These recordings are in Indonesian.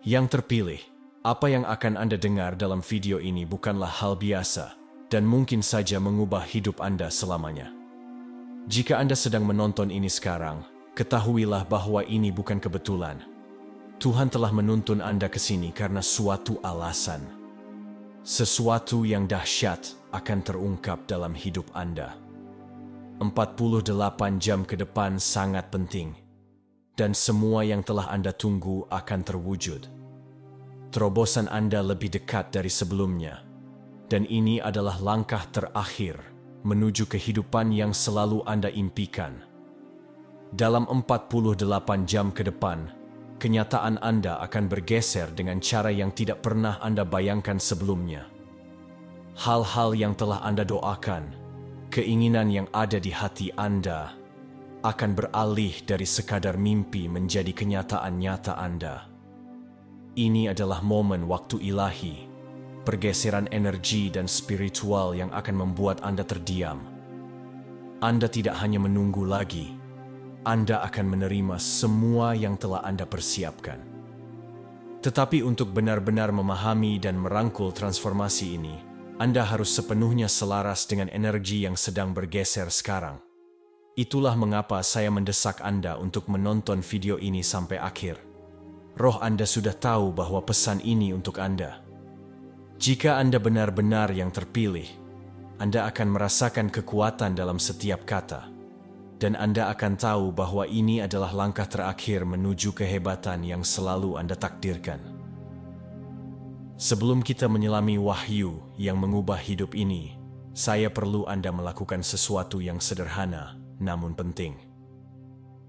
Yang terpilih, apa yang akan Anda dengar dalam video ini bukanlah hal biasa dan mungkin saja mengubah hidup Anda selamanya. Jika Anda sedang menonton ini sekarang, ketahuilah bahwa ini bukan kebetulan. Tuhan telah menuntun Anda ke sini karena suatu alasan. Sesuatu yang dahsyat akan terungkap dalam hidup Anda. 48 jam ke depan sangat penting, dan semua yang telah Anda tunggu akan terwujud. Terobosan Anda lebih dekat dari sebelumnya, dan ini adalah langkah terakhir menuju kehidupan yang selalu Anda impikan. Dalam 48 jam ke depan, kenyataan Anda akan bergeser dengan cara yang tidak pernah Anda bayangkan sebelumnya. Hal-hal yang telah Anda doakan, keinginan yang ada di hati Anda, akan beralih dari sekadar mimpi menjadi kenyataan nyata Anda. Ini adalah momen waktu ilahi, pergeseran energi dan spiritual yang akan membuat Anda terdiam. Anda tidak hanya menunggu lagi, Anda akan menerima semua yang telah Anda persiapkan. Tetapi untuk benar-benar memahami dan merangkul transformasi ini, Anda harus sepenuhnya selaras dengan energi yang sedang bergeser sekarang. Itulah mengapa saya mendesak Anda untuk menonton video ini sampai akhir. Roh Anda sudah tahu bahwa pesan ini untuk Anda. Jika Anda benar-benar yang terpilih, Anda akan merasakan kekuatan dalam setiap kata, dan Anda akan tahu bahwa ini adalah langkah terakhir menuju kehebatan yang selalu Anda takdirkan. Sebelum kita menyelami wahyu yang mengubah hidup ini, saya perlu Anda melakukan sesuatu yang sederhana namun penting.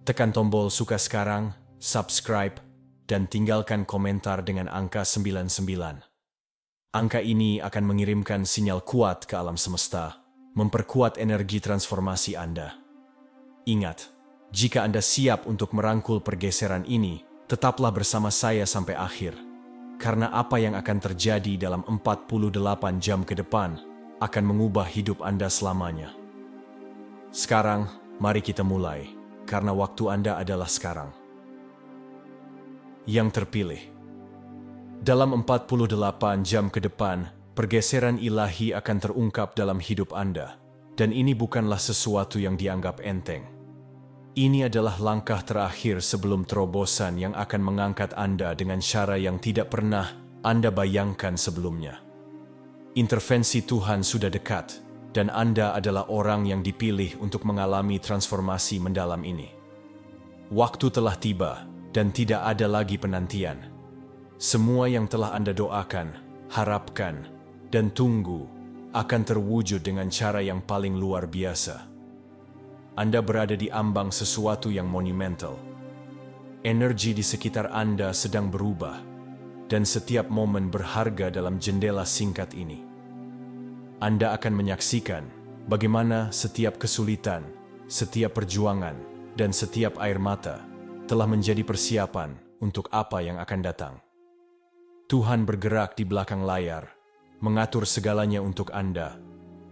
Tekan tombol suka sekarang, subscribe, dan tinggalkan komentar dengan angka 99. Angka ini akan mengirimkan sinyal kuat ke alam semesta, memperkuat energi transformasi Anda. Ingat, jika Anda siap untuk merangkul pergeseran ini, tetaplah bersama saya sampai akhir. Karena apa yang akan terjadi dalam 48 jam ke depan akan mengubah hidup Anda selamanya. Sekarang, mari kita mulai, karena waktu Anda adalah sekarang. Yang terpilih. Dalam 48 jam ke depan, pergeseran ilahi akan terungkap dalam hidup Anda, dan ini bukanlah sesuatu yang dianggap enteng. Ini adalah langkah terakhir sebelum terobosan yang akan mengangkat Anda dengan cara yang tidak pernah Anda bayangkan sebelumnya. Intervensi Tuhan sudah dekat, dan Anda adalah orang yang dipilih untuk mengalami transformasi mendalam ini. Waktu telah tiba, dan tidak ada lagi penantian. Semua yang telah Anda doakan, harapkan, dan tunggu akan terwujud dengan cara yang paling luar biasa. Anda berada di ambang sesuatu yang monumental. Energi di sekitar Anda sedang berubah, dan setiap momen berharga dalam jendela singkat ini. Anda akan menyaksikan bagaimana setiap kesulitan, setiap perjuangan, dan setiap air mata telah menjadi persiapan untuk apa yang akan datang. Tuhan bergerak di belakang layar, mengatur segalanya untuk Anda,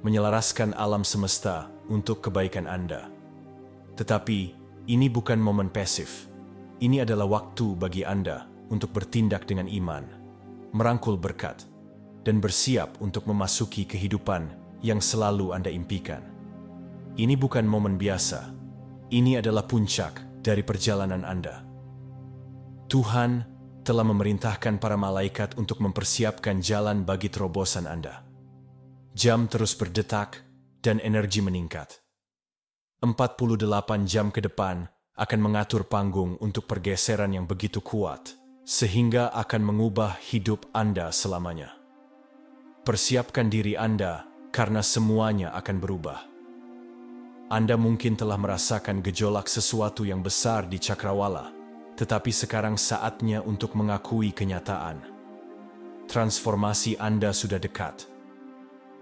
menyelaraskan alam semesta untuk kebaikan Anda. Tetapi, ini bukan momen pasif. Ini adalah waktu bagi Anda untuk bertindak dengan iman, merangkul berkat, dan bersiap untuk memasuki kehidupan yang selalu Anda impikan. Ini bukan momen biasa. Ini adalah puncak dari perjalanan Anda. Tuhan telah memerintahkan para malaikat untuk mempersiapkan jalan bagi terobosan Anda. Jam terus berdetak dan energi meningkat. 48 jam ke depan akan mengatur panggung untuk pergeseran yang begitu kuat, sehingga akan mengubah hidup Anda selamanya. Persiapkan diri Anda karena semuanya akan berubah. Anda mungkin telah merasakan gejolak sesuatu yang besar di cakrawala, tetapi sekarang saatnya untuk mengakui kenyataan. Transformasi Anda sudah dekat.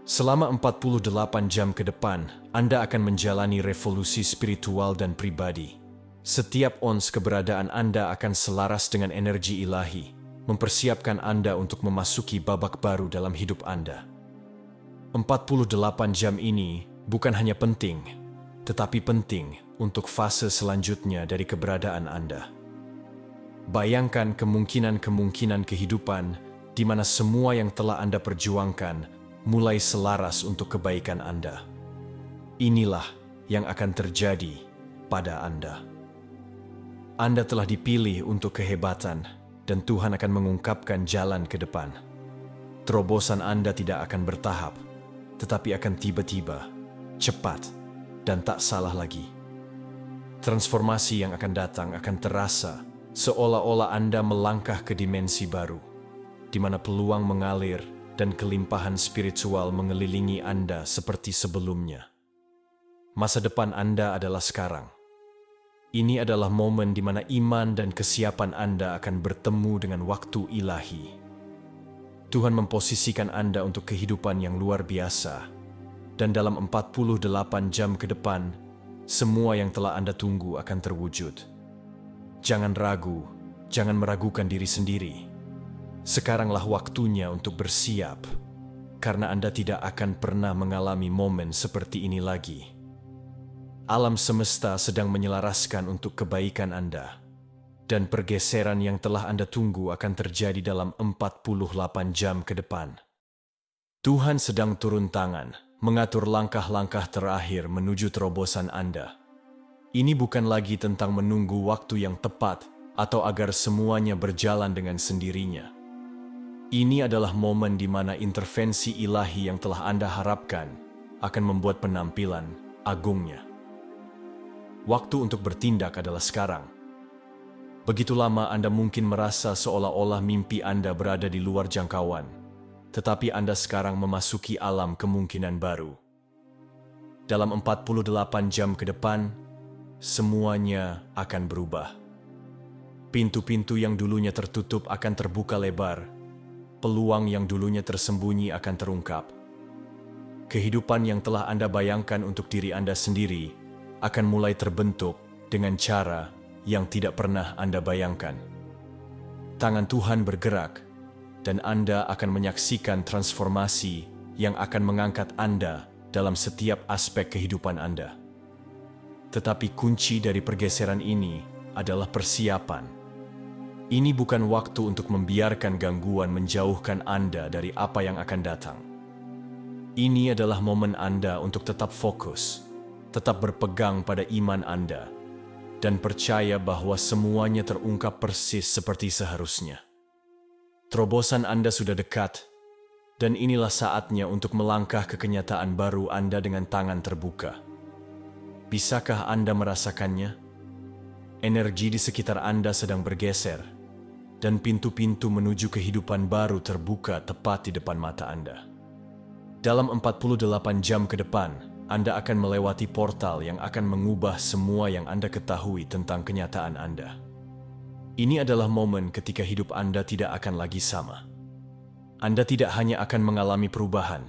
Selama 48 jam ke depan, Anda akan menjalani revolusi spiritual dan pribadi. Setiap ons keberadaan Anda akan selaras dengan energi ilahi, mempersiapkan Anda untuk memasuki babak baru dalam hidup Anda. 48 jam ini bukan hanya penting, tetapi penting untuk fase selanjutnya dari keberadaan Anda. Bayangkan kemungkinan-kemungkinan kehidupan di mana semua yang telah Anda perjuangkan mulai selaras untuk kebaikan Anda. Inilah yang akan terjadi pada Anda. Anda telah dipilih untuk kehebatan, dan Tuhan akan mengungkapkan jalan ke depan. Terobosan Anda tidak akan bertahap, tetapi akan tiba-tiba, cepat, dan tak salah lagi. Transformasi yang akan datang akan terasa seolah-olah Anda melangkah ke dimensi baru, di mana peluang mengalir dan kelimpahan spiritual mengelilingi Anda seperti sebelumnya. Masa depan Anda adalah sekarang. Ini adalah momen di mana iman dan kesiapan Anda akan bertemu dengan waktu ilahi. Tuhan memposisikan Anda untuk kehidupan yang luar biasa, dan dalam 48 jam ke depan, semua yang telah Anda tunggu akan terwujud. Jangan ragu, jangan meragukan diri sendiri. Sekaranglah waktunya untuk bersiap, karena Anda tidak akan pernah mengalami momen seperti ini lagi. Alam semesta sedang menyelaraskan untuk kebaikan Anda, dan pergeseran yang telah Anda tunggu akan terjadi dalam 48 jam ke depan. Tuhan sedang turun tangan, mengatur langkah-langkah terakhir menuju terobosan Anda. Ini bukan lagi tentang menunggu waktu yang tepat atau agar semuanya berjalan dengan sendirinya. Ini adalah momen di mana intervensi ilahi yang telah Anda harapkan akan membuat penampilan agungnya. Waktu untuk bertindak adalah sekarang. Begitu lama Anda mungkin merasa seolah-olah mimpi Anda berada di luar jangkauan, tetapi Anda sekarang memasuki alam kemungkinan baru. Dalam 48 jam ke depan, semuanya akan berubah. Pintu-pintu yang dulunya tertutup akan terbuka lebar. Peluang yang dulunya tersembunyi akan terungkap. Kehidupan yang telah Anda bayangkan untuk diri Anda sendiri akan mulai terbentuk dengan cara yang tidak pernah Anda bayangkan. Tangan Tuhan bergerak, dan Anda akan menyaksikan transformasi yang akan mengangkat Anda dalam setiap aspek kehidupan Anda. Tetapi kunci dari pergeseran ini adalah persiapan. Ini bukan waktu untuk membiarkan gangguan menjauhkan Anda dari apa yang akan datang. Ini adalah momen Anda untuk tetap fokus, tetap berpegang pada iman Anda, dan percaya bahwa semuanya terungkap persis seperti seharusnya. Terobosan Anda sudah dekat, dan inilah saatnya untuk melangkah ke kenyataan baru Anda dengan tangan terbuka. Bisakah Anda merasakannya? Energi di sekitar Anda sedang bergeser, dan pintu-pintu menuju kehidupan baru terbuka tepat di depan mata Anda. Dalam 48 jam ke depan, Anda akan melewati portal yang akan mengubah semua yang Anda ketahui tentang kenyataan Anda. Ini adalah momen ketika hidup Anda tidak akan lagi sama. Anda tidak hanya akan mengalami perubahan,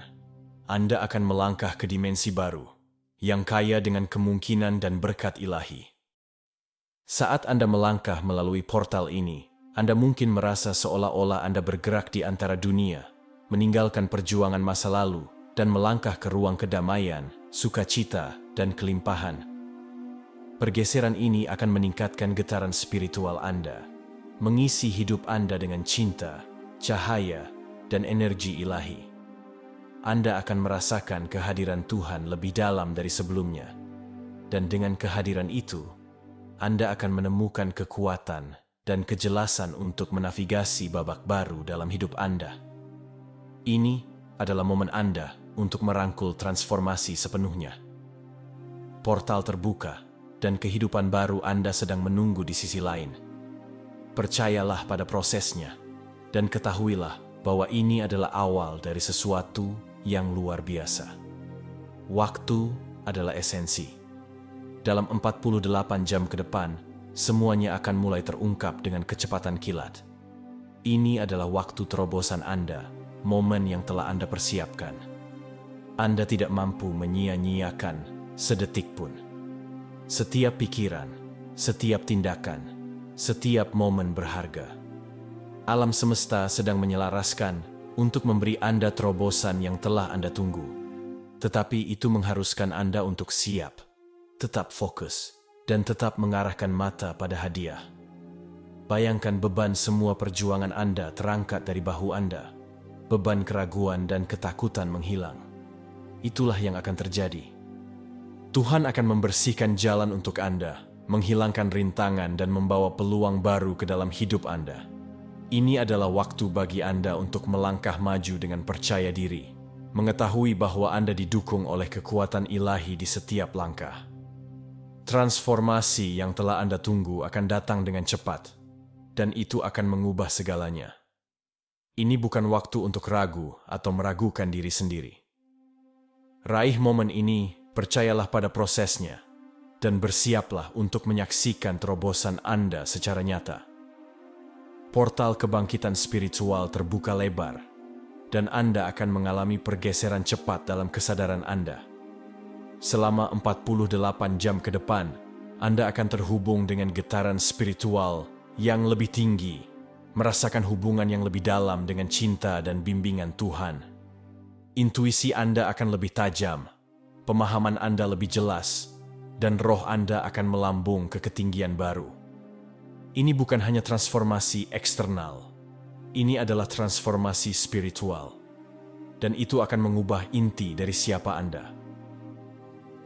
Anda akan melangkah ke dimensi baru, yang kaya dengan kemungkinan dan berkat ilahi. Saat Anda melangkah melalui portal ini, Anda mungkin merasa seolah-olah Anda bergerak di antara dunia, meninggalkan perjuangan masa lalu, dan melangkah ke ruang kedamaian, sukacita, dan kelimpahan. Pergeseran ini akan meningkatkan getaran spiritual Anda, mengisi hidup Anda dengan cinta, cahaya, dan energi ilahi. Anda akan merasakan kehadiran Tuhan lebih dalam dari sebelumnya. Dan dengan kehadiran itu, Anda akan menemukan kekuatan dan kejelasan untuk menavigasi babak baru dalam hidup Anda. Ini adalah momen Anda untuk merangkul transformasi sepenuhnya. Portal terbuka, dan kehidupan baru Anda sedang menunggu di sisi lain. Percayalah pada prosesnya, dan ketahuilah bahwa ini adalah awal dari sesuatu yang luar biasa. Waktu adalah esensi. Dalam 48 jam ke depan, semuanya akan mulai terungkap dengan kecepatan kilat. Ini adalah waktu terobosan Anda, momen yang telah Anda persiapkan. Anda tidak mampu menyia-nyiakan sedetik pun. Setiap pikiran, setiap tindakan, setiap momen berharga. Alam semesta sedang menyelaraskan untuk memberi Anda terobosan yang telah Anda tunggu. Tetapi itu mengharuskan Anda untuk siap, tetap fokus, dan tetap mengarahkan mata pada hadiah. Bayangkan beban semua perjuangan Anda terangkat dari bahu Anda. Beban keraguan dan ketakutan menghilang. Itulah yang akan terjadi. Tuhan akan membersihkan jalan untuk Anda, menghilangkan rintangan dan membawa peluang baru ke dalam hidup Anda. Ini adalah waktu bagi Anda untuk melangkah maju dengan percaya diri, mengetahui bahwa Anda didukung oleh kekuatan ilahi di setiap langkah. Transformasi yang telah Anda tunggu akan datang dengan cepat, dan itu akan mengubah segalanya. Ini bukan waktu untuk ragu atau meragukan diri sendiri. Raih momen ini, percayalah pada prosesnya, dan bersiaplah untuk menyaksikan terobosan Anda secara nyata. Portal kebangkitan spiritual terbuka lebar, dan Anda akan mengalami pergeseran cepat dalam kesadaran Anda. Selama 48 jam ke depan, Anda akan terhubung dengan getaran spiritual yang lebih tinggi, merasakan hubungan yang lebih dalam dengan cinta dan bimbingan Tuhan. Intuisi Anda akan lebih tajam, pemahaman Anda lebih jelas, dan roh Anda akan melambung ke ketinggian baru. Ini bukan hanya transformasi eksternal, ini adalah transformasi spiritual, dan itu akan mengubah inti dari siapa Anda.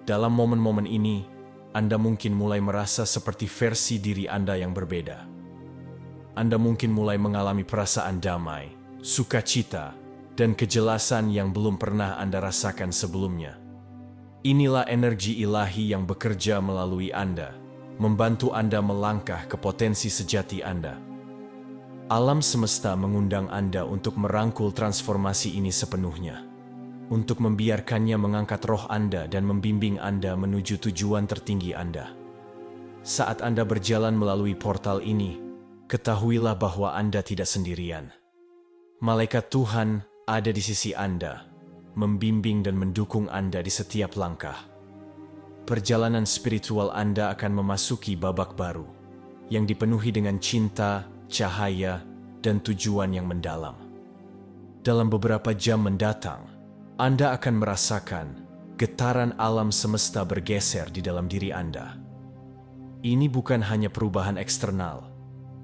Dalam momen-momen ini, Anda mungkin mulai merasa seperti versi diri Anda yang berbeda. Anda mungkin mulai mengalami perasaan damai, sukacita, dan kejelasan yang belum pernah Anda rasakan sebelumnya. Inilah energi ilahi yang bekerja melalui Anda, membantu Anda melangkah ke potensi sejati Anda. Alam semesta mengundang Anda untuk merangkul transformasi ini sepenuhnya, untuk membiarkannya mengangkat roh Anda dan membimbing Anda menuju tujuan tertinggi Anda. Saat Anda berjalan melalui portal ini, ketahuilah bahwa Anda tidak sendirian. Malaikat Tuhan ada di sisi Anda, membimbing dan mendukung Anda di setiap langkah. Perjalanan spiritual Anda akan memasuki babak baru, yang dipenuhi dengan cinta, cahaya, dan tujuan yang mendalam. Dalam beberapa jam mendatang, Anda akan merasakan getaran alam semesta bergeser di dalam diri Anda. Ini bukan hanya perubahan eksternal,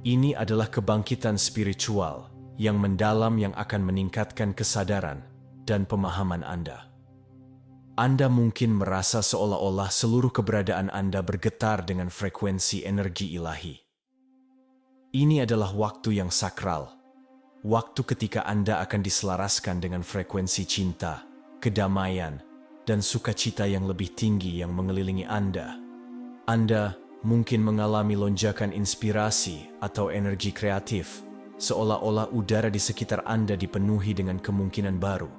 ini adalah kebangkitan spiritual yang mendalam yang akan meningkatkan kesadaran dan pemahaman Anda. Anda mungkin merasa seolah-olah seluruh keberadaan Anda bergetar dengan frekuensi energi ilahi. Ini adalah waktu yang sakral, waktu ketika Anda akan diselaraskan dengan frekuensi cinta, kedamaian, dan sukacita yang lebih tinggi yang mengelilingi Anda. Anda mungkin mengalami lonjakan inspirasi atau energi kreatif, seolah-olah udara di sekitar Anda dipenuhi dengan kemungkinan baru.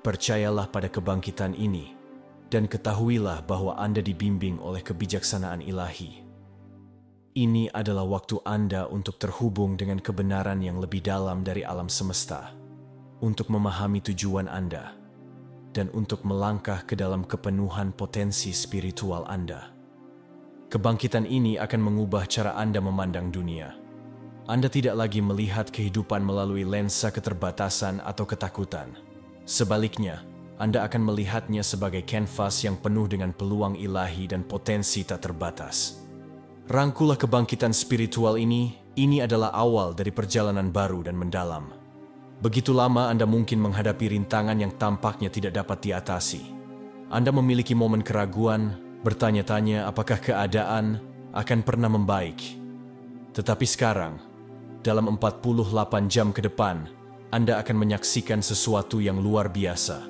Percayalah pada kebangkitan ini, dan ketahuilah bahwa Anda dibimbing oleh kebijaksanaan ilahi. Ini adalah waktu Anda untuk terhubung dengan kebenaran yang lebih dalam dari alam semesta, untuk memahami tujuan Anda, dan untuk melangkah ke dalam kepenuhan potensi spiritual Anda. Kebangkitan ini akan mengubah cara Anda memandang dunia. Anda tidak lagi melihat kehidupan melalui lensa keterbatasan atau ketakutan. Sebaliknya, Anda akan melihatnya sebagai kanvas yang penuh dengan peluang ilahi dan potensi tak terbatas. Rangkulah kebangkitan spiritual ini adalah awal dari perjalanan baru dan mendalam. Begitu lama Anda mungkin menghadapi rintangan yang tampaknya tidak dapat diatasi. Anda memiliki momen keraguan, bertanya-tanya apakah keadaan akan pernah membaik. Tetapi sekarang, dalam 48 jam ke depan, Anda akan menyaksikan sesuatu yang luar biasa.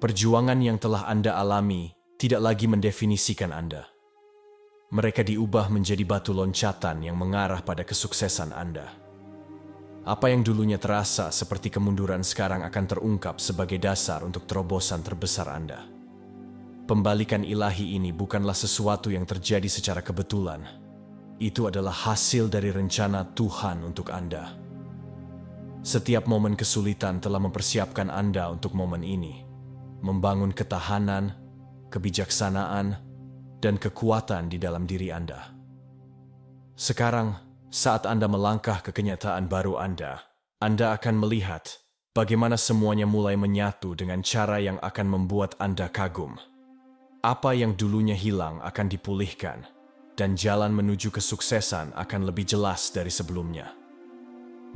Perjuangan yang telah Anda alami tidak lagi mendefinisikan Anda. Mereka diubah menjadi batu loncatan yang mengarah pada kesuksesan Anda. Apa yang dulunya terasa seperti kemunduran sekarang akan terungkap sebagai dasar untuk terobosan terbesar Anda. Pembalikan ilahi ini bukanlah sesuatu yang terjadi secara kebetulan. Itu adalah hasil dari rencana Tuhan untuk Anda. Setiap momen kesulitan telah mempersiapkan Anda untuk momen ini, membangun ketahanan, kebijaksanaan, dan kekuatan di dalam diri Anda. Sekarang, saat Anda melangkah ke kenyataan baru Anda akan melihat bagaimana semuanya mulai menyatu dengan cara yang akan membuat Anda kagum. Apa yang dulunya hilang akan dipulihkan, dan jalan menuju kesuksesan akan lebih jelas dari sebelumnya.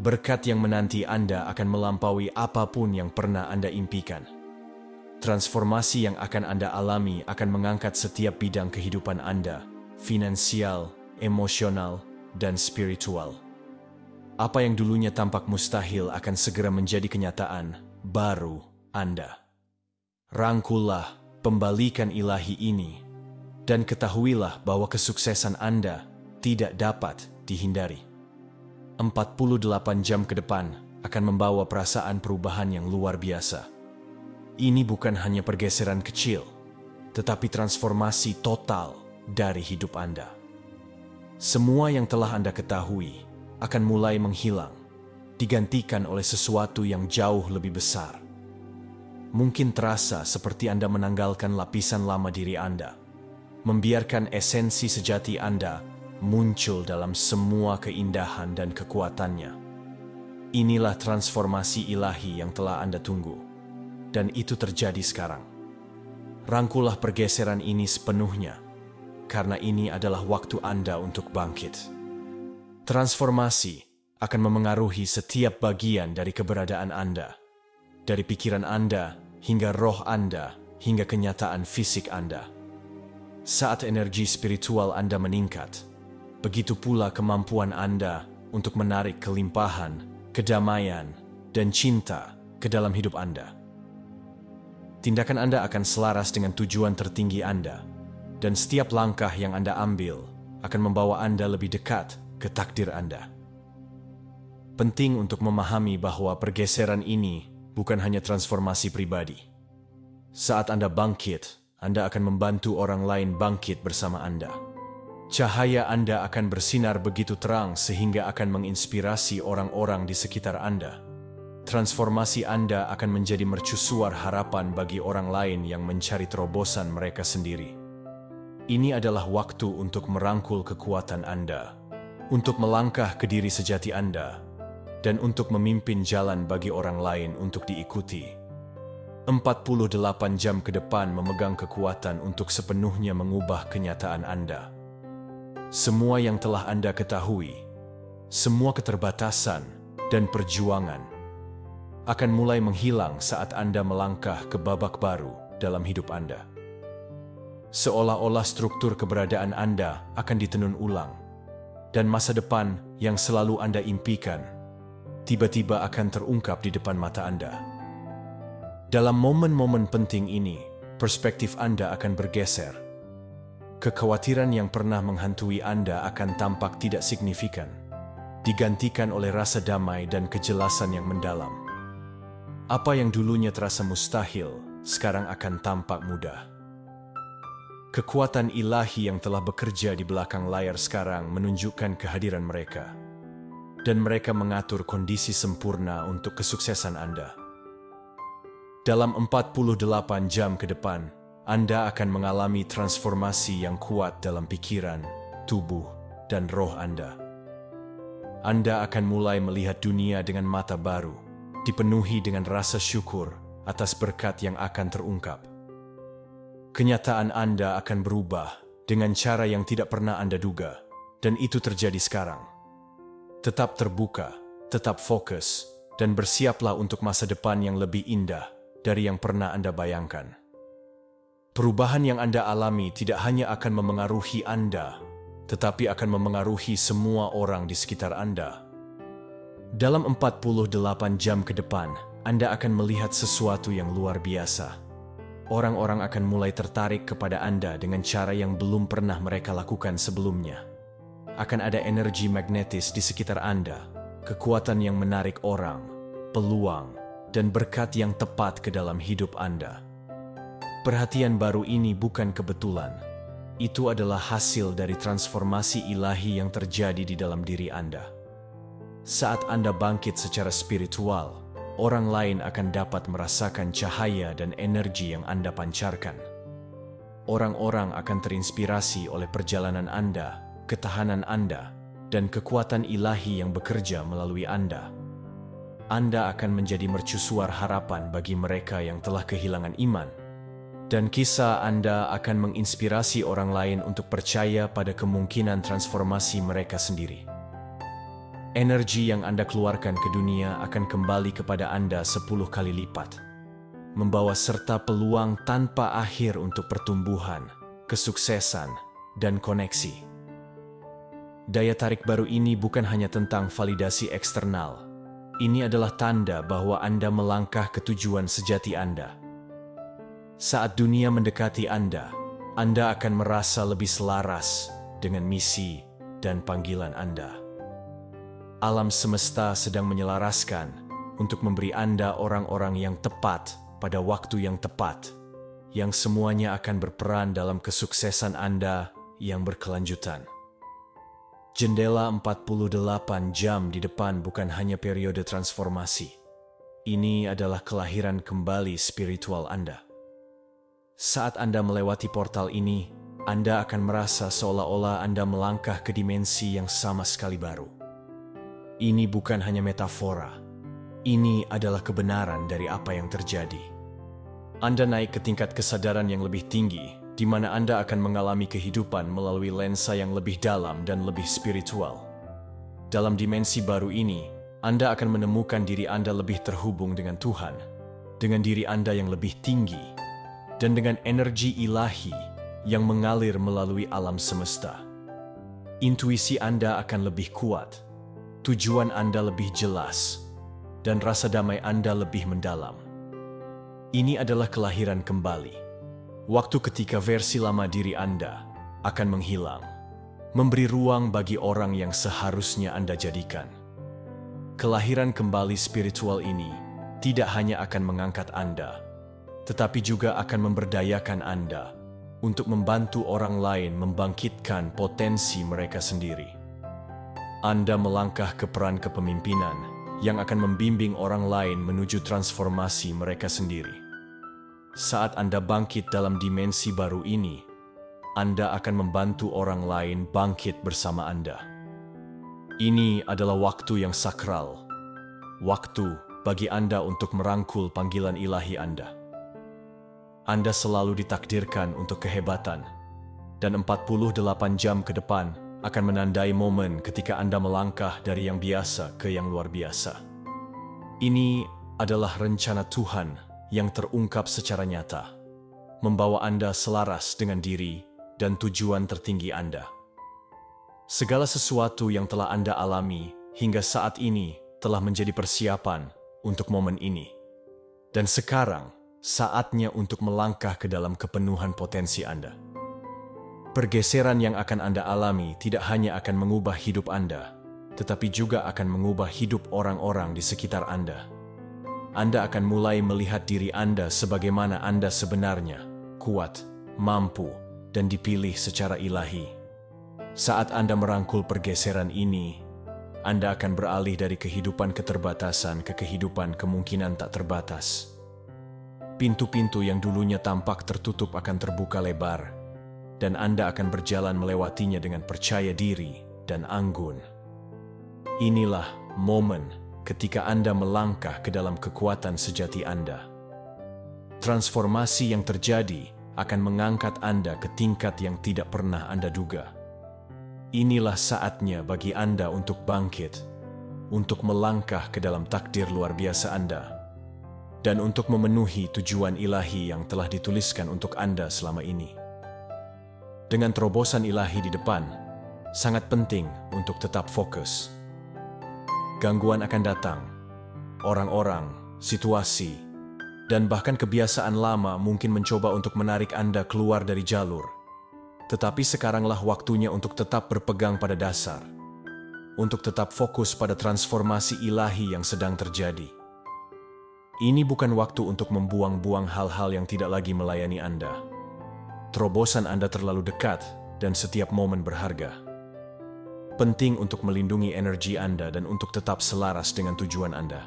Berkat yang menanti Anda akan melampaui apapun yang pernah Anda impikan. Transformasi yang akan Anda alami akan mengangkat setiap bidang kehidupan Anda, finansial, emosional, dan spiritual. Apa yang dulunya tampak mustahil akan segera menjadi kenyataan baru Anda. Rangkullah pembalikan ilahi ini, dan ketahuilah bahwa kesuksesan Anda tidak dapat dihindari. 48 jam ke depan akan membawa perasaan perubahan yang luar biasa. Ini bukan hanya pergeseran kecil, tetapi transformasi total dari hidup Anda. Semua yang telah Anda ketahui akan mulai menghilang, digantikan oleh sesuatu yang jauh lebih besar. Mungkin terasa seperti Anda menanggalkan lapisan lama diri Anda, membiarkan esensi sejati Anda muncul dalam semua keindahan dan kekuatannya. Inilah transformasi ilahi yang telah Anda tunggu, dan itu terjadi sekarang. Rangkullah pergeseran ini sepenuhnya, karena ini adalah waktu Anda untuk bangkit. Transformasi akan memengaruhi setiap bagian dari keberadaan Anda, dari pikiran Anda hingga roh Anda, hingga kenyataan fisik Anda. Saat energi spiritual Anda meningkat, begitu pula kemampuan Anda untuk menarik kelimpahan, kedamaian, dan cinta ke dalam hidup Anda. Tindakan Anda akan selaras dengan tujuan tertinggi Anda, dan setiap langkah yang Anda ambil akan membawa Anda lebih dekat ke takdir Anda. Penting untuk memahami bahwa pergeseran ini bukan hanya transformasi pribadi. Saat Anda bangkit, Anda akan membantu orang lain bangkit bersama Anda. Cahaya Anda akan bersinar begitu terang sehingga akan menginspirasi orang-orang di sekitar Anda. Transformasi Anda akan menjadi mercusuar harapan bagi orang lain yang mencari terobosan mereka sendiri. Ini adalah waktu untuk merangkul kekuatan Anda, untuk melangkah ke diri sejati Anda, dan untuk memimpin jalan bagi orang lain untuk diikuti. 48 jam ke depan memegang kekuatan untuk sepenuhnya mengubah kenyataan Anda. Semua yang telah Anda ketahui, semua keterbatasan dan perjuangan akan mulai menghilang saat Anda melangkah ke babak baru dalam hidup Anda. Seolah-olah struktur keberadaan Anda akan ditenun ulang, dan masa depan yang selalu Anda impikan tiba-tiba akan terungkap di depan mata Anda. Dalam momen-momen penting ini, perspektif Anda akan bergeser. Kekhawatiran yang pernah menghantui Anda akan tampak tidak signifikan, digantikan oleh rasa damai dan kejelasan yang mendalam. Apa yang dulunya terasa mustahil, sekarang akan tampak mudah. Kekuatan ilahi yang telah bekerja di belakang layar sekarang menunjukkan kehadiran mereka, dan mereka mengatur kondisi sempurna untuk kesuksesan Anda. Dalam 48 jam ke depan, Anda akan mengalami transformasi yang kuat dalam pikiran, tubuh, dan roh Anda. Anda akan mulai melihat dunia dengan mata baru, dipenuhi dengan rasa syukur atas berkat yang akan terungkap. Kenyataan Anda akan berubah dengan cara yang tidak pernah Anda duga, dan itu terjadi sekarang. Tetap terbuka, tetap fokus, dan bersiaplah untuk masa depan yang lebih indah dari yang pernah Anda bayangkan. Perubahan yang Anda alami tidak hanya akan memengaruhi Anda, tetapi akan memengaruhi semua orang di sekitar Anda. Dalam 48 jam ke depan, Anda akan melihat sesuatu yang luar biasa. Orang-orang akan mulai tertarik kepada Anda dengan cara yang belum pernah mereka lakukan sebelumnya. Akan ada energi magnetis di sekitar Anda, kekuatan yang menarik orang, peluang, dan berkat yang tepat ke dalam hidup Anda. Perhatian baru ini bukan kebetulan. Itu adalah hasil dari transformasi ilahi yang terjadi di dalam diri Anda. Saat Anda bangkit secara spiritual, orang lain akan dapat merasakan cahaya dan energi yang Anda pancarkan. Orang-orang akan terinspirasi oleh perjalanan Anda, ketahanan Anda, dan kekuatan ilahi yang bekerja melalui Anda. Anda akan menjadi mercusuar harapan bagi mereka yang telah kehilangan iman, Dan kisah Anda akan menginspirasi orang lain untuk percaya pada kemungkinan transformasi mereka sendiri. Energi yang Anda keluarkan ke dunia akan kembali kepada Anda 10 kali lipat, membawa serta peluang tanpa akhir untuk pertumbuhan, kesuksesan, dan koneksi. Daya tarik baru ini bukan hanya tentang validasi eksternal. Ini adalah tanda bahwa Anda melangkah ke tujuan sejati Anda. Saat dunia mendekati Anda akan merasa lebih selaras dengan misi dan panggilan Anda. Alam semesta sedang menyelaraskan untuk memberi Anda orang-orang yang tepat pada waktu yang tepat, yang semuanya akan berperan dalam kesuksesan Anda yang berkelanjutan. Jendela 48 jam di depan bukan hanya periode transformasi. Ini adalah kelahiran kembali spiritual Anda. Saat Anda melewati portal ini, Anda akan merasa seolah-olah Anda melangkah ke dimensi yang sama sekali baru. Ini bukan hanya metafora. Ini adalah kebenaran dari apa yang terjadi. Anda naik ke tingkat kesadaran yang lebih tinggi, di mana Anda akan mengalami kehidupan melalui lensa yang lebih dalam dan lebih spiritual. Dalam dimensi baru ini, Anda akan menemukan diri Anda lebih terhubung dengan Tuhan, dengan diri Anda yang lebih tinggi, dan dengan energi ilahi yang mengalir melalui alam semesta. Intuisi Anda akan lebih kuat, tujuan Anda lebih jelas, dan rasa damai Anda lebih mendalam. Ini adalah kelahiran kembali. Waktu ketika versi lama diri Anda akan menghilang, memberi ruang bagi orang yang seharusnya Anda jadikan. Kelahiran kembali spiritual ini tidak hanya akan mengangkat Anda, tetapi juga akan memberdayakan Anda untuk membantu orang lain membangkitkan potensi mereka sendiri. Anda melangkah ke peran kepemimpinan yang akan membimbing orang lain menuju transformasi mereka sendiri. Saat Anda bangkit dalam dimensi baru ini, Anda akan membantu orang lain bangkit bersama Anda. Ini adalah waktu yang sakral, waktu bagi Anda untuk merangkul panggilan ilahi Anda. Anda selalu ditakdirkan untuk kehebatan, dan 48 jam ke depan akan menandai momen ketika Anda melangkah dari yang biasa ke yang luar biasa. Ini adalah rencana Tuhan yang terungkap secara nyata, membawa Anda selaras dengan diri dan tujuan tertinggi Anda. Segala sesuatu yang telah Anda alami hingga saat ini telah menjadi persiapan untuk momen ini. Dan sekarang, saatnya untuk melangkah ke dalam kepenuhan potensi Anda. Pergeseran yang akan Anda alami tidak hanya akan mengubah hidup Anda, tetapi juga akan mengubah hidup orang-orang di sekitar Anda. Anda akan mulai melihat diri Anda sebagaimana Anda sebenarnya, kuat, mampu, dan dipilih secara ilahi. Saat Anda merangkul pergeseran ini, Anda akan beralih dari kehidupan keterbatasan ke kehidupan kemungkinan tak terbatas. Pintu-pintu yang dulunya tampak tertutup akan terbuka lebar, dan Anda akan berjalan melewatinya dengan percaya diri dan anggun. Inilah momen ketika Anda melangkah ke dalam kekuatan sejati Anda. Transformasi yang terjadi akan mengangkat Anda ke tingkat yang tidak pernah Anda duga. Inilah saatnya bagi Anda untuk bangkit, untuk melangkah ke dalam takdir luar biasa Anda, dan untuk memenuhi tujuan ilahi yang telah dituliskan untuk Anda selama ini. Dengan terobosan ilahi di depan, sangat penting untuk tetap fokus. Gangguan akan datang, orang-orang, situasi, dan bahkan kebiasaan lama mungkin mencoba untuk menarik Anda keluar dari jalur. Tetapi sekaranglah waktunya untuk tetap berpegang pada dasar, untuk tetap fokus pada transformasi ilahi yang sedang terjadi. Ini bukan waktu untuk membuang-buang hal-hal yang tidak lagi melayani Anda. Terobosan Anda terlalu dekat dan setiap momen berharga. Penting untuk melindungi energi Anda dan untuk tetap selaras dengan tujuan Anda.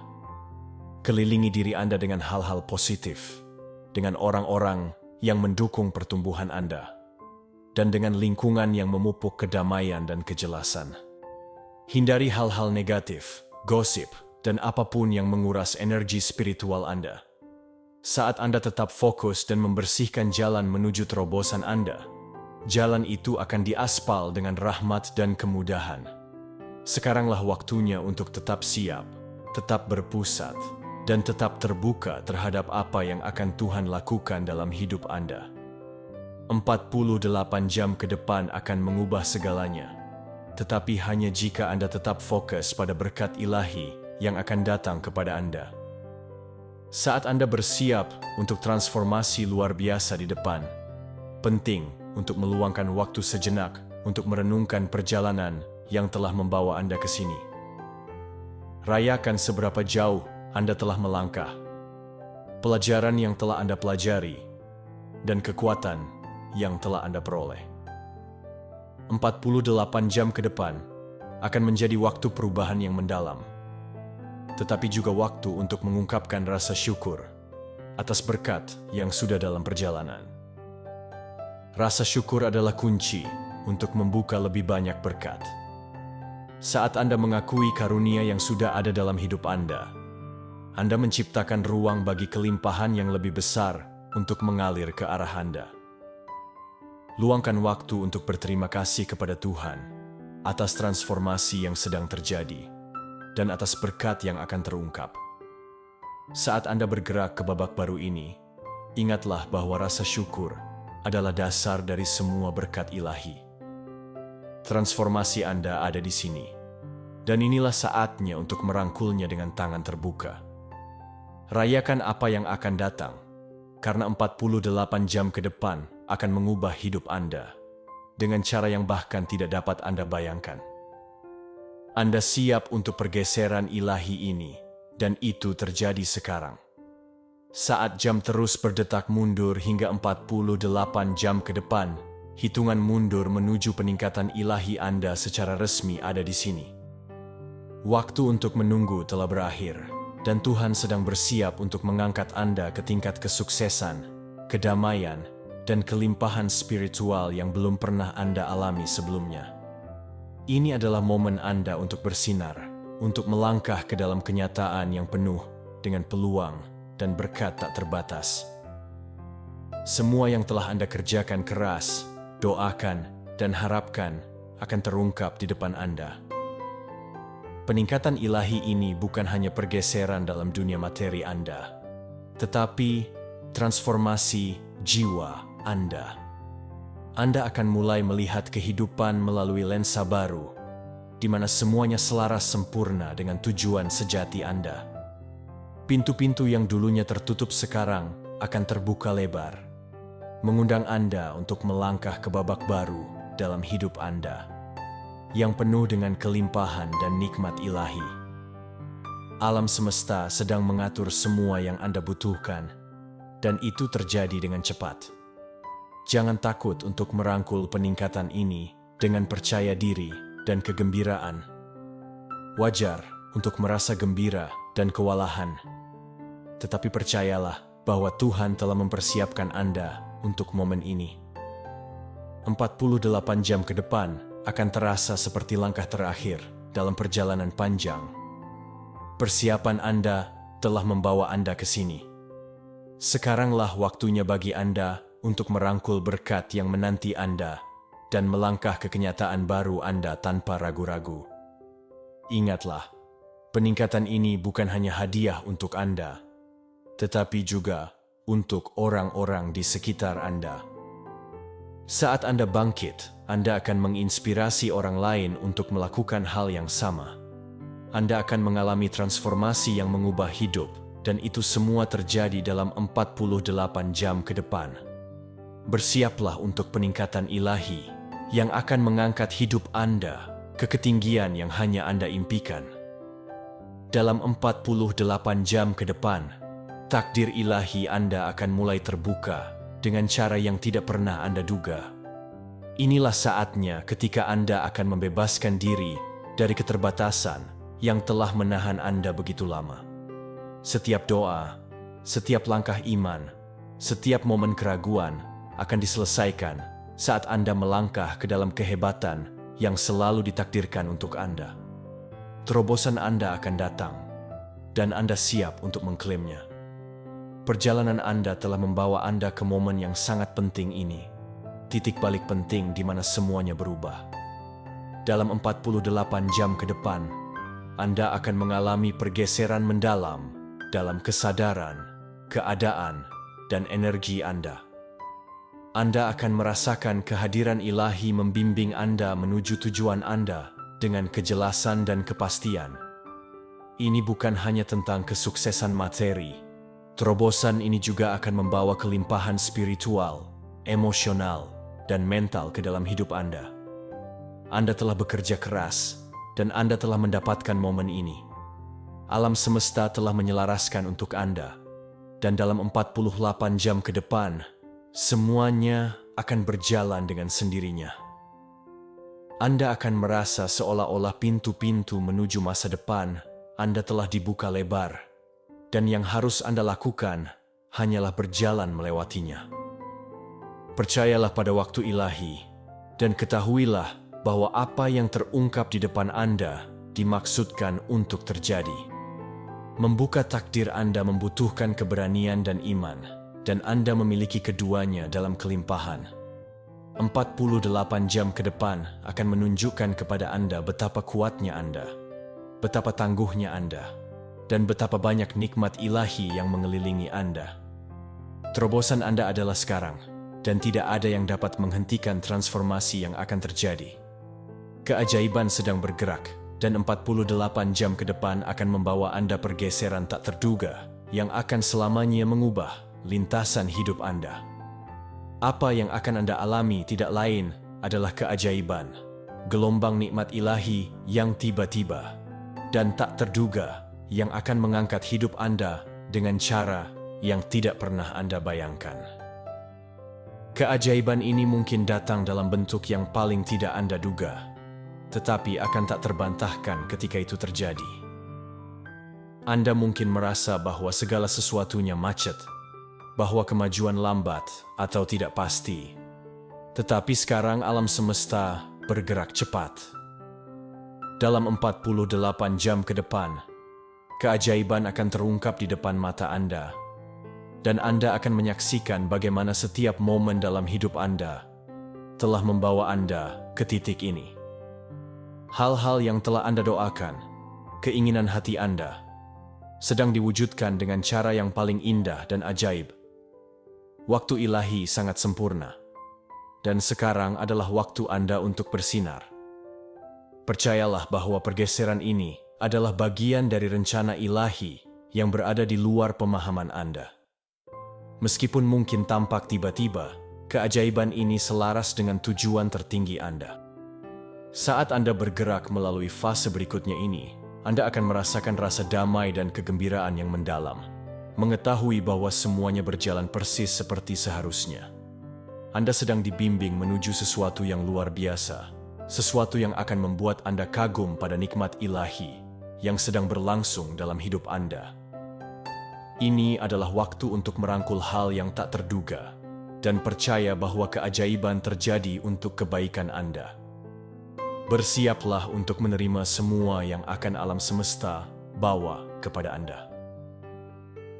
Kelilingi diri Anda dengan hal-hal positif, dengan orang-orang yang mendukung pertumbuhan Anda, dan dengan lingkungan yang memupuk kedamaian dan kejelasan. Hindari hal-hal negatif, gosip, dan apapun yang menguras energi spiritual Anda. Saat Anda tetap fokus dan membersihkan jalan menuju terobosan Anda, jalan itu akan diaspal dengan rahmat dan kemudahan. Sekaranglah waktunya untuk tetap siap, tetap berpusat, dan tetap terbuka terhadap apa yang akan Tuhan lakukan dalam hidup Anda. 48 jam ke depan akan mengubah segalanya, tetapi hanya jika Anda tetap fokus pada berkat ilahi yang akan datang kepada Anda. Saat Anda bersiap untuk transformasi luar biasa di depan, penting untuk meluangkan waktu sejenak untuk merenungkan perjalanan yang telah membawa Anda ke sini. Rayakan seberapa jauh Anda telah melangkah, pelajaran yang telah Anda pelajari, dan kekuatan yang telah Anda peroleh. 48 jam ke depan akan menjadi waktu perubahan yang mendalam, tetapi juga waktu untuk mengungkapkan rasa syukur atas berkat yang sudah dalam perjalanan. Rasa syukur adalah kunci untuk membuka lebih banyak berkat. Saat Anda mengakui karunia yang sudah ada dalam hidup Anda menciptakan ruang bagi kelimpahan yang lebih besar untuk mengalir ke arah Anda. Luangkan waktu untuk berterima kasih kepada Tuhan atas transformasi yang sedang terjadi dan atas berkat yang akan terungkap. Saat Anda bergerak ke babak baru ini, ingatlah bahwa rasa syukur adalah dasar dari semua berkat ilahi. Transformasi Anda ada di sini, dan inilah saatnya untuk merangkulnya dengan tangan terbuka. Rayakan apa yang akan datang, karena 48 jam ke depan akan mengubah hidup Anda dengan cara yang bahkan tidak dapat Anda bayangkan. Anda siap untuk pergeseran ilahi ini, dan itu terjadi sekarang. Saat jam terus berdetak mundur hingga 48 jam ke depan, hitungan mundur menuju peningkatan ilahi Anda secara resmi ada di sini. Waktu untuk menunggu telah berakhir, dan Tuhan sedang bersiap untuk mengangkat Anda ke tingkat kesuksesan, kedamaian, dan kelimpahan spiritual yang belum pernah Anda alami sebelumnya. Ini adalah momen Anda untuk bersinar, untuk melangkah ke dalam kenyataan yang penuh dengan peluang dan berkat tak terbatas. Semua yang telah Anda kerjakan keras, doakan, dan harapkan akan terungkap di depan Anda. Peningkatan ilahi ini bukan hanya pergeseran dalam dunia materi Anda, tetapi transformasi jiwa Anda. Anda akan mulai melihat kehidupan melalui lensa baru, di mana semuanya selaras sempurna dengan tujuan sejati Anda. Pintu-pintu yang dulunya tertutup sekarang akan terbuka lebar, mengundang Anda untuk melangkah ke babak baru dalam hidup Anda, yang penuh dengan kelimpahan dan nikmat ilahi. Alam semesta sedang mengatur semua yang Anda butuhkan, dan itu terjadi dengan cepat. Jangan takut untuk merangkul peningkatan ini dengan percaya diri dan kegembiraan. Wajar untuk merasa gembira dan kewalahan, tetapi percayalah bahwa Tuhan telah mempersiapkan Anda untuk momen ini. 48 jam ke depan akan terasa seperti langkah terakhir dalam perjalanan panjang. Persiapan Anda telah membawa Anda ke sini. Sekaranglah waktunya bagi Anda untuk merangkul berkat yang menanti Anda dan melangkah ke kenyataan baru Anda tanpa ragu-ragu. Ingatlah, peningkatan ini bukan hanya hadiah untuk Anda, tetapi juga untuk orang-orang di sekitar Anda. Saat Anda bangkit, Anda akan menginspirasi orang lain untuk melakukan hal yang sama. Anda akan mengalami transformasi yang mengubah hidup, dan itu semua terjadi dalam 48 jam ke depan. Bersiaplah untuk peningkatan ilahi yang akan mengangkat hidup Anda ke ketinggian yang hanya Anda impikan. Dalam 48 jam ke depan, takdir ilahi Anda akan mulai terbuka dengan cara yang tidak pernah Anda duga. Inilah saatnya ketika Anda akan membebaskan diri dari keterbatasan yang telah menahan Anda begitu lama. Setiap doa, setiap langkah iman, setiap momen keraguan akan diselesaikan saat Anda melangkah ke dalam kehebatan yang selalu ditakdirkan untuk Anda. Terobosan Anda akan datang, dan Anda siap untuk mengklaimnya. Perjalanan Anda telah membawa Anda ke momen yang sangat penting ini. Titik balik penting di mana semuanya berubah. Dalam 48 jam ke depan, Anda akan mengalami pergeseran mendalam dalam kesadaran, keadaan, dan energi Anda. Anda akan merasakan kehadiran ilahi membimbing Anda menuju tujuan Anda dengan kejelasan dan kepastian. Ini bukan hanya tentang kesuksesan materi. Terobosan ini juga akan membawa kelimpahan spiritual, emosional, dan mental ke dalam hidup Anda. Anda telah bekerja keras, dan Anda telah mendapatkan momen ini. Alam semesta telah menyelaraskan untuk Anda, dan dalam 48 jam ke depan, semuanya akan berjalan dengan sendirinya. Anda akan merasa seolah-olah pintu-pintu menuju masa depan Anda telah dibuka lebar, dan yang harus Anda lakukan hanyalah berjalan melewatinya. Percayalah pada waktu ilahi, dan ketahuilah bahwa apa yang terungkap di depan Anda dimaksudkan untuk terjadi. Membuka takdir Anda membutuhkan keberanian dan iman, dan Anda memiliki keduanya dalam kelimpahan. 48 jam ke depan akan menunjukkan kepada Anda betapa kuatnya Anda, betapa tangguhnya Anda, dan betapa banyak nikmat ilahi yang mengelilingi Anda. Terobosan Anda adalah sekarang, dan tidak ada yang dapat menghentikan transformasi yang akan terjadi. Keajaiban sedang bergerak, dan 48 jam ke depan akan membawa Anda pergeseran tak terduga yang akan selamanya mengubah lintasan hidup Anda. Apa yang akan Anda alami tidak lain adalah keajaiban, gelombang nikmat ilahi yang tiba-tiba dan tak terduga yang akan mengangkat hidup Anda dengan cara yang tidak pernah Anda bayangkan. Keajaiban ini mungkin datang dalam bentuk yang paling tidak Anda duga, tetapi akan tak terbantahkan ketika itu terjadi. Anda mungkin merasa bahwa segala sesuatunya macet, bahwa kemajuan lambat atau tidak pasti. Tetapi sekarang alam semesta bergerak cepat. Dalam 48 jam ke depan, keajaiban akan terungkap di depan mata Anda, dan Anda akan menyaksikan bagaimana setiap momen dalam hidup Anda telah membawa Anda ke titik ini. Hal-hal yang telah Anda doakan, keinginan hati Anda, sedang diwujudkan dengan cara yang paling indah dan ajaib. Waktu ilahi sangat sempurna, dan sekarang adalah waktu Anda untuk bersinar. Percayalah bahwa pergeseran ini adalah bagian dari rencana ilahi yang berada di luar pemahaman Anda. Meskipun mungkin tampak tiba-tiba, keajaiban ini selaras dengan tujuan tertinggi Anda. Saat Anda bergerak melalui fase berikutnya ini, Anda akan merasakan rasa damai dan kegembiraan yang mendalam, mengetahui bahwa semuanya berjalan persis seperti seharusnya. Anda sedang dibimbing menuju sesuatu yang luar biasa, sesuatu yang akan membuat Anda kagum pada nikmat ilahi yang sedang berlangsung dalam hidup Anda. Ini adalah waktu untuk merangkul hal yang tak terduga dan percaya bahwa keajaiban terjadi untuk kebaikan Anda. Bersiaplah untuk menerima semua yang akan alam semesta bawa kepada Anda.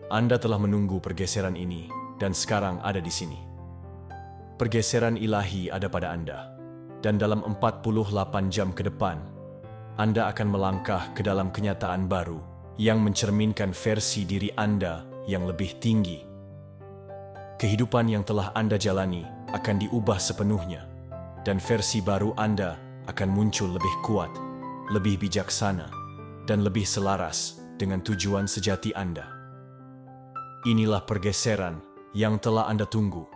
Anda telah menunggu pergeseran ini dan sekarang ada di sini. Pergeseran ilahi ada pada Anda, dan dalam 48 jam ke depan, Anda akan melangkah ke dalam kenyataan baru yang mencerminkan versi diri Anda yang lebih tinggi. Kehidupan yang telah Anda jalani akan diubah sepenuhnya, dan versi baru Anda akan muncul lebih kuat, lebih bijaksana, dan lebih selaras dengan tujuan sejati Anda. Inilah pergeseran yang telah Anda tunggu,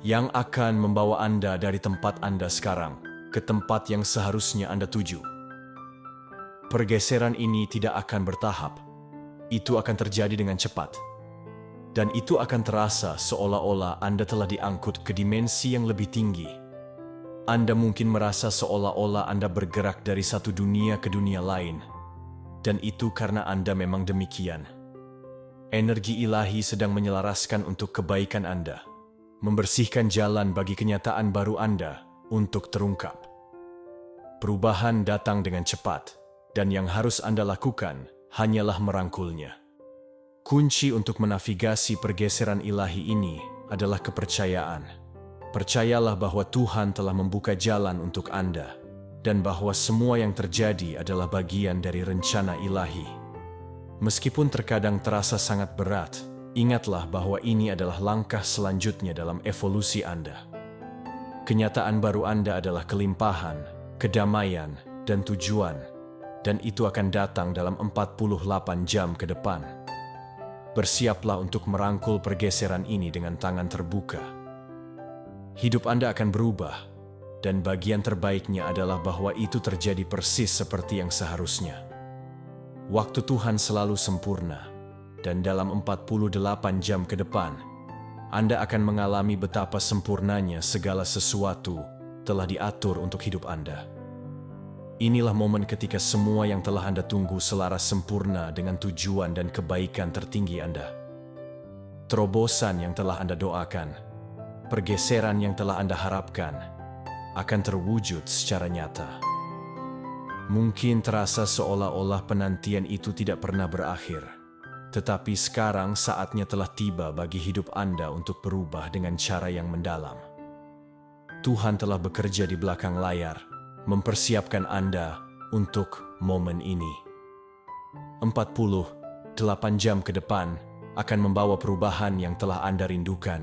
yang akan membawa Anda dari tempat Anda sekarang ke tempat yang seharusnya Anda tuju. Pergeseran ini tidak akan bertahap. Itu akan terjadi dengan cepat. Dan itu akan terasa seolah-olah Anda telah diangkut ke dimensi yang lebih tinggi. Anda mungkin merasa seolah-olah Anda bergerak dari satu dunia ke dunia lain. Dan itu karena Anda memang demikian. Energi ilahi sedang menyelaraskan untuk kebaikan Anda, membersihkan jalan bagi kenyataan baru Anda untuk terungkap. Perubahan datang dengan cepat, dan yang harus Anda lakukan hanyalah merangkulnya. Kunci untuk menavigasi pergeseran ilahi ini adalah kepercayaan. Percayalah bahwa Tuhan telah membuka jalan untuk Anda, dan bahwa semua yang terjadi adalah bagian dari rencana ilahi. Meskipun terkadang terasa sangat berat, ingatlah bahwa ini adalah langkah selanjutnya dalam evolusi Anda. Kenyataan baru Anda adalah kelimpahan, kedamaian, dan tujuan, dan itu akan datang dalam 48 jam ke depan. Bersiaplah untuk merangkul pergeseran ini dengan tangan terbuka. Hidup Anda akan berubah, dan bagian terbaiknya adalah bahwa itu terjadi persis seperti yang seharusnya. Waktu Tuhan selalu sempurna, dan dalam 48 jam ke depan, Anda akan mengalami betapa sempurnanya segala sesuatu telah diatur untuk hidup Anda. Inilah momen ketika semua yang telah Anda tunggu selaras sempurna dengan tujuan dan kebaikan tertinggi Anda. Terobosan yang telah Anda doakan, pergeseran yang telah Anda harapkan, akan terwujud secara nyata. Mungkin terasa seolah-olah penantian itu tidak pernah berakhir, tetapi sekarang saatnya telah tiba bagi hidup Anda untuk berubah dengan cara yang mendalam. Tuhan telah bekerja di belakang layar, mempersiapkan Anda untuk momen ini. 48 jam ke depan akan membawa perubahan yang telah Anda rindukan,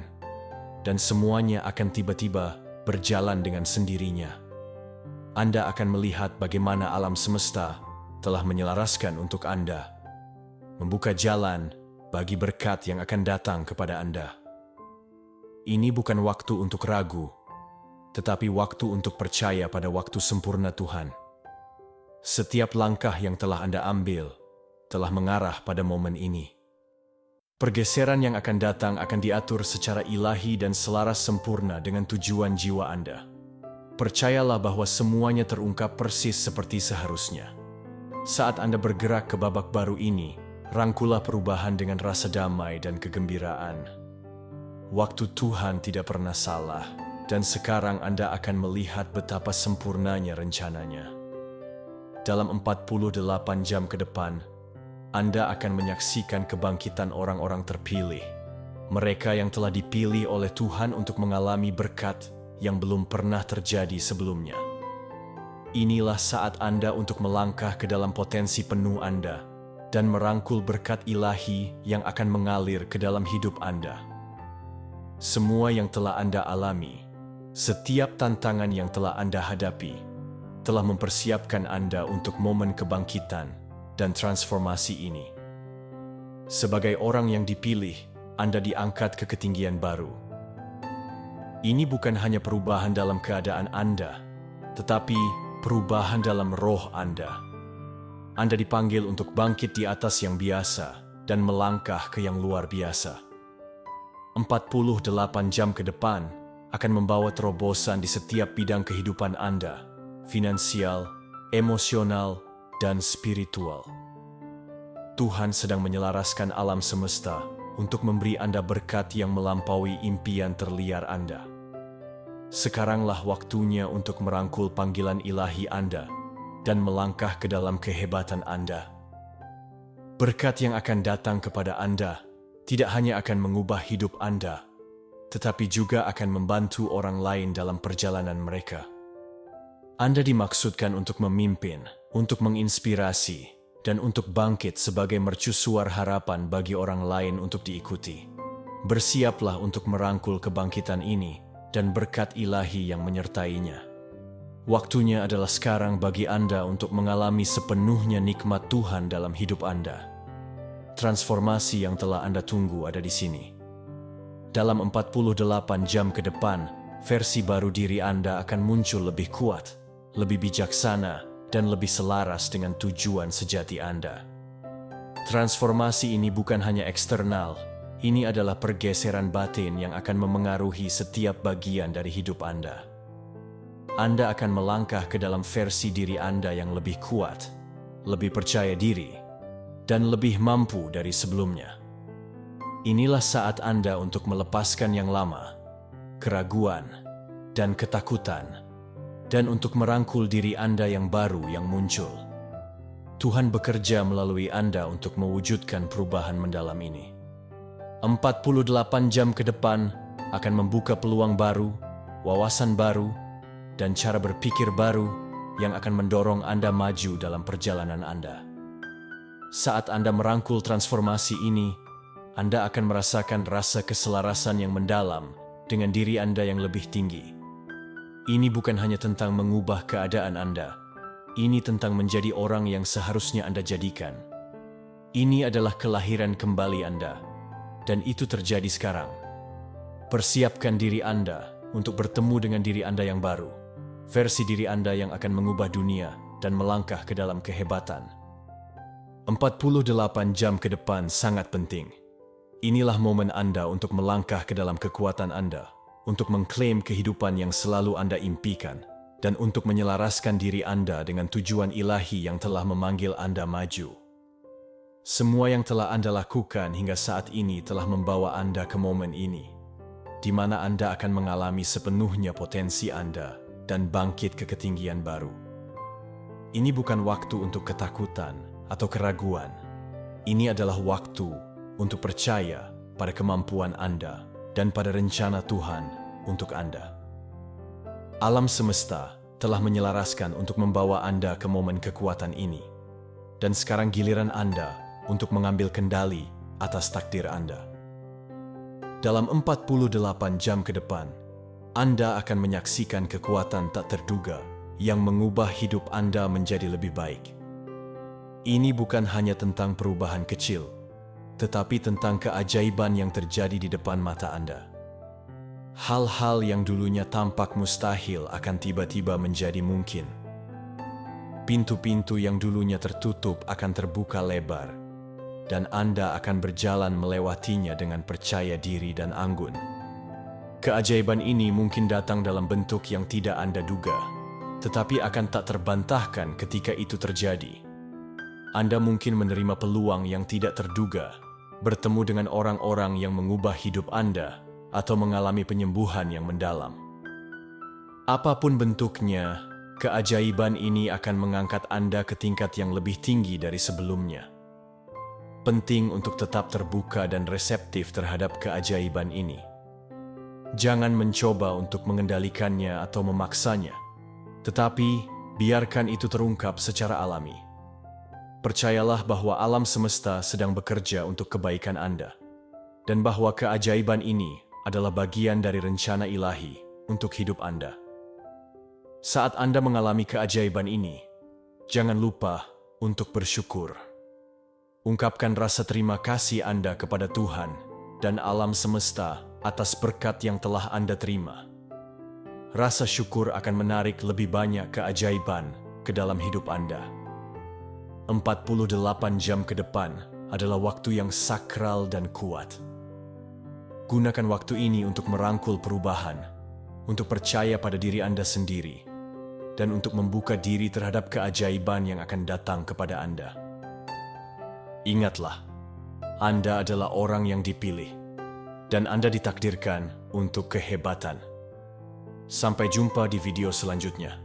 dan semuanya akan tiba-tiba berjalan dengan sendirinya. Anda akan melihat bagaimana alam semesta telah menyelaraskan untuk Anda, membuka jalan bagi berkat yang akan datang kepada Anda. Ini bukan waktu untuk ragu, tetapi waktu untuk percaya pada waktu sempurna Tuhan. Setiap langkah yang telah Anda ambil telah mengarah pada momen ini. Pergeseran yang akan datang akan diatur secara ilahi dan selaras sempurna dengan tujuan jiwa Anda. Percayalah bahwa semuanya terungkap persis seperti seharusnya. Saat Anda bergerak ke babak baru ini, rangkulah perubahan dengan rasa damai dan kegembiraan. Waktu Tuhan tidak pernah salah, dan sekarang Anda akan melihat betapa sempurnanya rencananya. Dalam 48 jam ke depan, Anda akan menyaksikan kebangkitan orang-orang terpilih. Mereka yang telah dipilih oleh Tuhan untuk mengalami berkat yang belum pernah terjadi sebelumnya. Inilah saat Anda untuk melangkah ke dalam potensi penuh Anda dan merangkul berkat ilahi yang akan mengalir ke dalam hidup Anda. Semua yang telah Anda alami, setiap tantangan yang telah Anda hadapi, telah mempersiapkan Anda untuk momen kebangkitan dan transformasi ini. Sebagai orang yang dipilih, Anda diangkat ke ketinggian baru. Ini bukan hanya perubahan dalam keadaan Anda, tetapi perubahan dalam roh Anda. Anda dipanggil untuk bangkit di atas yang biasa dan melangkah ke yang luar biasa. 48 jam ke depan akan membawa terobosan di setiap bidang kehidupan Anda, finansial, emosional, dan spiritual. Tuhan sedang menyelaraskan alam semesta untuk memberi Anda berkat yang melampaui impian terliar Anda. Sekaranglah waktunya untuk merangkul panggilan ilahi Anda dan melangkah ke dalam kehebatan Anda. Berkat yang akan datang kepada Anda tidak hanya akan mengubah hidup Anda, tetapi juga akan membantu orang lain dalam perjalanan mereka. Anda dimaksudkan untuk memimpin, untuk menginspirasi, dan untuk bangkit sebagai mercusuar harapan bagi orang lain untuk diikuti. Bersiaplah untuk merangkul kebangkitan ini dan berkat ilahi yang menyertainya. Waktunya adalah sekarang bagi Anda untuk mengalami sepenuhnya nikmat Tuhan dalam hidup Anda. Transformasi yang telah Anda tunggu ada di sini. Dalam 48 jam ke depan, versi baru diri Anda akan muncul lebih kuat, lebih bijaksana, dan lebih selaras dengan tujuan sejati Anda. Transformasi ini bukan hanya eksternal, ini adalah pergeseran batin yang akan memengaruhi setiap bagian dari hidup Anda. Anda akan melangkah ke dalam versi diri Anda yang lebih kuat, lebih percaya diri, dan lebih mampu dari sebelumnya. Inilah saat Anda untuk melepaskan yang lama, keraguan, dan ketakutan, dan untuk merangkul diri Anda yang baru yang muncul. Tuhan bekerja melalui Anda untuk mewujudkan perubahan mendalam ini. 48 jam ke depan akan membuka peluang baru, wawasan baru, dan cara berpikir baru yang akan mendorong Anda maju dalam perjalanan Anda. Saat Anda merangkul transformasi ini, Anda akan merasakan rasa keselarasan yang mendalam dengan diri Anda yang lebih tinggi. Ini bukan hanya tentang mengubah keadaan Anda. Ini tentang menjadi orang yang seharusnya Anda jadikan. Ini adalah kelahiran kembali Anda, dan itu terjadi sekarang. Persiapkan diri Anda untuk bertemu dengan diri Anda yang baru, versi diri Anda yang akan mengubah dunia dan melangkah ke dalam kehebatan. 48 jam ke depan sangat penting. Inilah momen Anda untuk melangkah ke dalam kekuatan Anda, untuk mengklaim kehidupan yang selalu Anda impikan, dan untuk menyelaraskan diri Anda dengan tujuan ilahi yang telah memanggil Anda maju. Semua yang telah Anda lakukan hingga saat ini telah membawa Anda ke momen ini, di mana Anda akan mengalami sepenuhnya potensi Anda dan bangkit ke ketinggian baru. Ini bukan waktu untuk ketakutan atau keraguan. Ini adalah waktu untuk percaya pada kemampuan Anda dan pada rencana Tuhan untuk Anda. Alam semesta telah menyelaraskan untuk membawa Anda ke momen kekuatan ini. Dan sekarang giliran Anda untuk mengambil kendali atas takdir Anda. Dalam 48 jam ke depan, Anda akan menyaksikan kekuatan tak terduga yang mengubah hidup Anda menjadi lebih baik. Ini bukan hanya tentang perubahan kecil, tetapi tentang keajaiban yang terjadi di depan mata Anda. Hal-hal yang dulunya tampak mustahil akan tiba-tiba menjadi mungkin. Pintu-pintu yang dulunya tertutup akan terbuka lebar, dan Anda akan berjalan melewatinya dengan percaya diri dan anggun. Keajaiban ini mungkin datang dalam bentuk yang tidak Anda duga, tetapi akan tak terbantahkan ketika itu terjadi. Anda mungkin menerima peluang yang tidak terduga, bertemu dengan orang-orang yang mengubah hidup Anda, atau mengalami penyembuhan yang mendalam. Apapun bentuknya, keajaiban ini akan mengangkat Anda ke tingkat yang lebih tinggi dari sebelumnya. Penting untuk tetap terbuka dan reseptif terhadap keajaiban ini. Jangan mencoba untuk mengendalikannya atau memaksanya, tetapi biarkan itu terungkap secara alami. Percayalah bahwa alam semesta sedang bekerja untuk kebaikan Anda, dan bahwa keajaiban ini adalah bagian dari rencana ilahi untuk hidup Anda. Saat Anda mengalami keajaiban ini, jangan lupa untuk bersyukur. Ungkapkan rasa terima kasih Anda kepada Tuhan dan alam semesta atas berkat yang telah Anda terima. Rasa syukur akan menarik lebih banyak keajaiban ke dalam hidup Anda. 48 jam ke depan adalah waktu yang sakral dan kuat. Gunakan waktu ini untuk merangkul perubahan, untuk percaya pada diri Anda sendiri, dan untuk membuka diri terhadap keajaiban yang akan datang kepada Anda. Ingatlah, Anda adalah orang yang dipilih, dan Anda ditakdirkan untuk kehebatan. Sampai jumpa di video selanjutnya.